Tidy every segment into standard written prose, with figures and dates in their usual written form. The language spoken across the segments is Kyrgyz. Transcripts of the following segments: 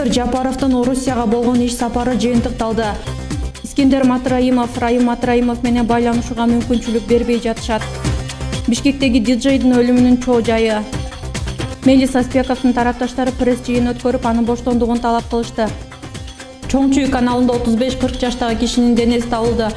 Садыр Жапаровдун Орусияга болгон иш сапары жыйынтыкталды. Искендер Матраимов, Райым Матраимов менен байланышууга мүмкүнчүлүк бербей жатышат. Бишкектеги диджейдин өлүмүнүн чоо жайы. Мелис Аспековдун тарапташтары пресс жыйын өткөрүп, анын боштондугун талап кылышты. Чоң Чүй каналында 35-40 жаштагы кишинин денеси табылды.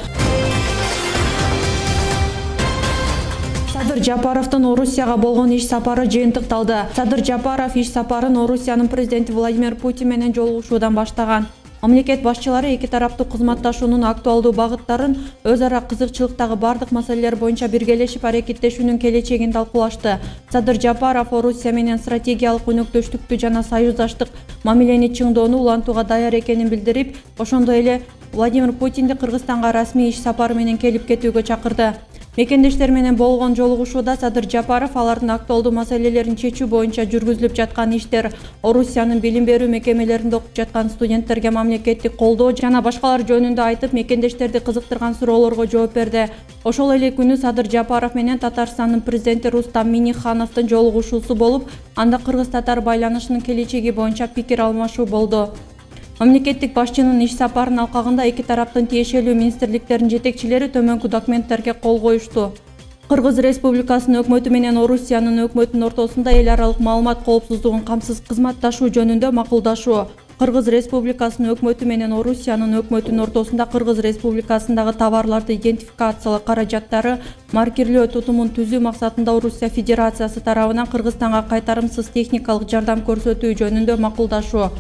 Садыр Жапаровдун Орусияга болгон иш сапары жыйынтыкталды. Садыр Жапаров иш сапарын Орусиянын президенти Владимир Путин менен жолугушуудан баштаган. Мамлекет башчылары эки тараптуу кызматташуунун актуалдуу багыттарын, өз ара кызыкчылыктагы бардык маселелер боюнча биргелешип аракеттешүүнүн келечегин талкуулашты. Садыр Жапаров Орусия менен стратегиялык өнөктөштүктү жана союздаштык мамилени чыңдоону улантууга даяр экенин билдирип, ошондой эле Владимир Путинди Кыргызстанга расмий иш сапары менен келип кетүүгө чакырды. Мекендештер менен болгон жолугушууда Садыр Жапаров алардын актуалдуу маселелерин чечүү боюнча жүргүзүлүп жаткан иштер, Орусиянын билим берүү мекемелеринде окуп жаткан студенттерге мамлекеттик колдоо жана башкалар жөнүндө айтып, мекендештерди кызыктырган суроолорго жооп берди. Ошол эле күнү Садыр Жапаров менен Татарстандын президенти Рустам Миннихановдун жолугушуусу болуп, анда кыргыз-татар байланышынын келечеги боюнча пикир алмашуу болду. Мамлекеттик башчынын иш сапарынын алкагында эки тараптын тиешелүү министрликтеринин жетекчилери төмөнкү документтерге кол коюшту. Кыргыз Республикасынын өкмөтү менен Орусиянын өкмөтүнүн ортосунда эл аралык маалымат коопсуздугун камсыз кызматташуу жөнүндө макулдашуу. Кыргыз Республикасынын өкмөтү менен Орусиянын өкмөтүнүн ортосунда Кыргыз Республикасындагы товарларды идентификациялоо каражаттары маркерлөө тутумун түзүү максатында Орусия Федерациясы тарабынан Кыргызстанга кайтарымсыз техникалык жардам көрсөтүү жөнүндө макулдашуу.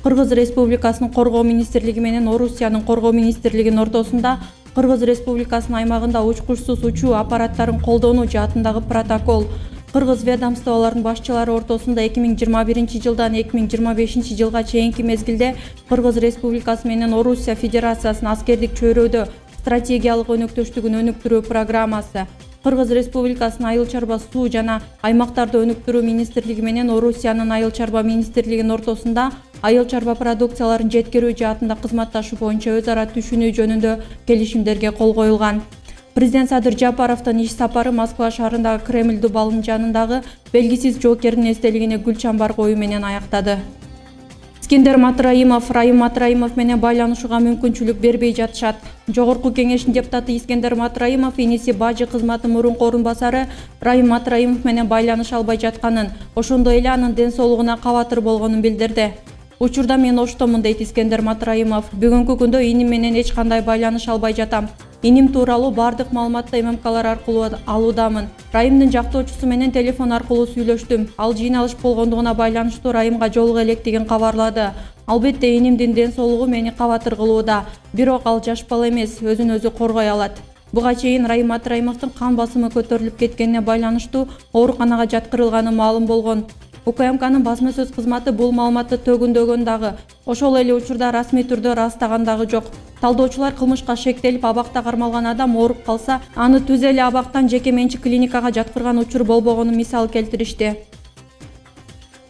Кыргыз Республикасынын Коргоо министрлиги менен Орусиянын Коргоо министрлигинин ортосунда Кыргыз Республикасынын аймагында учкучсуз учуу аппараттарын колдонуу жаатындагы протокол. Кыргыз ведомстволордун башчылары ортосунда 2021 жылдан 2025 жылга чейинки мезгилде Кыргыз Республикасы менен Орусия Федерациясынын аскердик чөйрөдө стратегиялык өнөктөштүгүн өнүктүрүү программасы. Кыргыз Республикасынын айыл чарба суу жана аймактарды өнүктүрүү министрлиги менен Орусиянын айыл чарба министрлигинин ортосунда айыл чарба продукцияларын жеткирүү жаатында кызматташуу боюнча өз ара түшүнүү жөнүндө келишимдерге кол коюлган. Президент Садыр Жапаровдун иш сапары Москва шаарындагы Кремль дубалынын жанындагы белгисиз жоокердин эстелигине гүл чамбар коюу менен аяктады. Искендер Матраимов, Райым Матраимов менен байланышууга мүмкүнчүлүк бербей жатышат. Жогорку кеңештин депутаты Искендер Матраимов иниси бажы кызматы мурунку орун басары Райым Матраимов менен байланыша албай жатканын, ошондой эле анын ден соолугуна кабатыр болгонун билдирди. Учурда мен оштомун, дейт Искендер Матраимов. Бүгүнкү күндө иним менен эч кандай байланыша албай жатам. Иним тууралуу бардык маалыматты ММКлар аркылуу алуудамын. Райымдын жактоочусу менен телефон аркылуу сүйлөштүм. Ал жыйналыш болгондугуна байланыштуу Райымга жолуга электигин кабарлады. Албетте инимдин ден соолугу мени кабатыр кылууда. Бирок ал жаш бала эмес, өзүн өзү коргой алат. Буга чейин Райым Матраимовдун кан басымы көтөрүлүп кеткенине байланыштуу ооруканага жаткырылганы маалым болгон. УКМКнын басма сөз кызматы бул маалыматты төгүндөгөн дагы, ошол эле учурда расмий түрдө ырастаган дагы жок. Талдоочулар кылмышка шектелип абакта кармалган адам ооруп калса, аны түз эле абактан жеке менчик клиникага жаткырган учур болбогонун мисал келтиришти.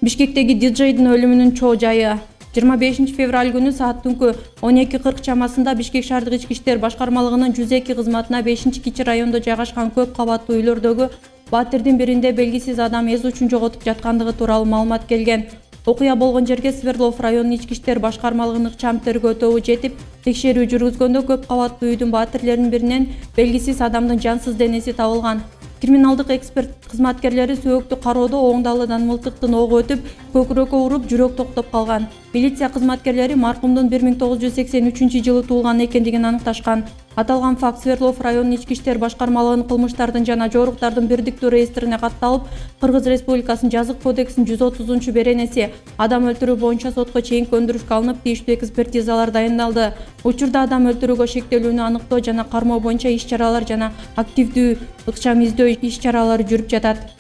Бишкектеги диджейдин өлүмүнүн чоо жайы. 25 февраль күнү саат түнкү 12:40 чамасында Бишкек шаардык ички иштер башкармалыгынын 102 кызматына 5-кичи райондо жайгашкан көп кабаттуу үйлөрдөгү батирдин биринде белгисиз адам эс учун жоготуп жаткандыгы тууралуу маалымат келген. Окуя болгон жерге Свердлов районунун ички иштер башкармалыгынын ыкчам тергөө тобу жетип, текшерүү жүргүзгөндө көп кабаттуу үйдүн батирлеринин биринен белгисиз адамдын жансыз денеси табылган. Криминалдык эксперт кызматкерлери сөөктү кароодо оңдалыдан мылтыктын ого өтүп, көкүрөккө уруп, жүрөк токтоп калган. Милиция кызматкерлери маркумдун 1983 жылы туулган экендигин аныкташкан. Аталган факт Свердлов районунун ички иштер башкармалыгынын кылмыштардын жана жоруктардын бирдиктүү реестрине катталып, Кыргыз Республикасынын жазык кодексинин 130-беренеси адам өлтүрүү боюнча сотко чейинки өндүрүшкө алынып, тийиштүү экспертизалар дайындалды. Учурда адам өлтүрүүгө шектелүүнү аныктоо жана кармоо боюнча иш-чаралар жана активдүү ыкчам издөө иш-чаралары жүрүп жатат.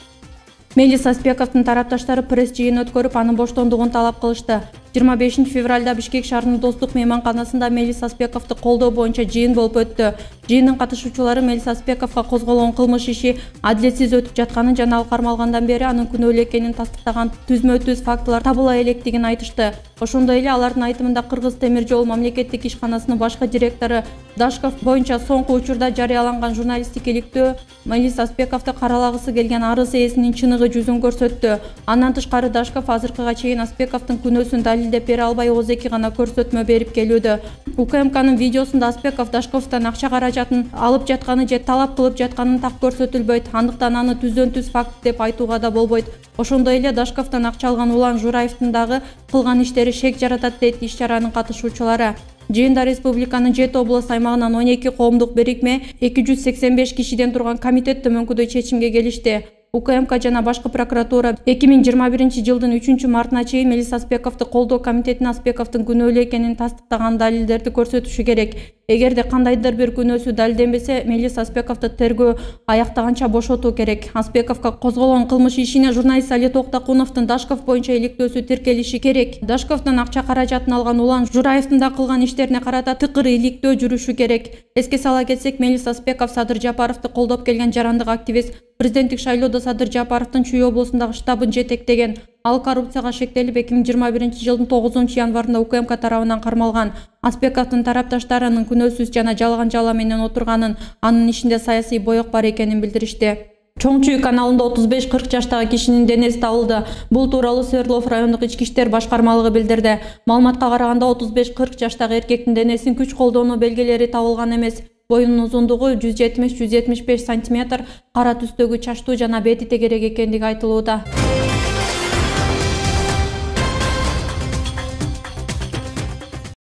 Мелис Аспековдун тарапташтары пресс жыйын өткөрүп, анын боштондугун талап кылышты. 25 февралда Бишкек шаарынын Достук мейманканасында Мелис Аспековду колдоо боюнча жыйын болуп өттү. Жыйындын катышуучулары Мелис Аспековго козголгон кылмыш иши адилетсиз өтүп жатканын жана ал кармалгандан бери анын күнөөлүү экенин тастыктаган түзмө-түз фактылар табыла электигин айтышты. Ошондой эле алардын айтымында Кыргыз темир жол мамлекеттик ишканасынын башкы директору Дашков боюнча соңку учурда жарыяланган журналисттик иликтөө Мелис Аспековду каралагысы келген арыз ээсинин чыныгы жүзүн көрсөттү. Андан тышкары Дашков азыркыга чейин Аспековдун күнөөсүн далилдеп бере албай ооздеки гана көрсөтмө берип келүүдө. УКМКнын видеосунда Аспеков Дашковдон акча каражатын алып жатканы же талап кылып жатканын так көрсөтүлбөйт. Андыктан аны түздөн-түз факт деп айтууга да болбойт. Ошондой эле Дашковдон акча алган Улан Жураевдин дагы кылган иштери шек жаратат дейт иш-чаранын катышуучулары. Жыйында республиканын 7 облус аймагынан 12 коомдук бирикме 285 кишиден турган комитет төмөнкүдөй чечимге келишти. УКМК жана башкы прокуратура 2021-жылдын 3-мартына чейин Мелис Аспековду колдоо комитетине Аспековдун күнөөлүү экенин тастыктаган далилдерди көрсөтүшү керек. Эгерде кандайдыр бир күнөөсү далилденбесе, Мелис Аспековду тергөө аяктаганча бошотуу керек. Аспековго козголгон кылмыш ишине журналист Али Токтакуновдун Дашков боюнча иликтөөсү тиркелиши керек. Дашковдон акча каражатын алган Улан Жураевдин да кылган иштерине карата тыкыр иликтөө жүрүшү керек. Эске сала кетсек, Мелис Аспеков Садыр Жапаровду колдоп келген жарандык активист, президенттик шайлоодо Садыр Жапаровдун Чүй облусундагы штабын жетектеген. Ал коррупцияга шектелип 2021-жылдын 9-январында УКМК тарабынан кармалган. Аспековдун тарапташтарынын күнөөсүз жана жалган жала менен отурганын, анын ишинде саясий боек бар экенин билдиришти. Чоң Чүй каналында 35-40 жаштагы кишинин денеси табылды. Бул тууралуу Свердлов райондук ички иштер башкармалыгы билдирди. Маалыматка караганда 35-40 жаштагы эркектин денесинин күч колдонуу белгилери табылган эмес. Боюнун узундугу 170-175 см, кара түстөгү чачтуу жана бети тегерек экендиги айтылууда.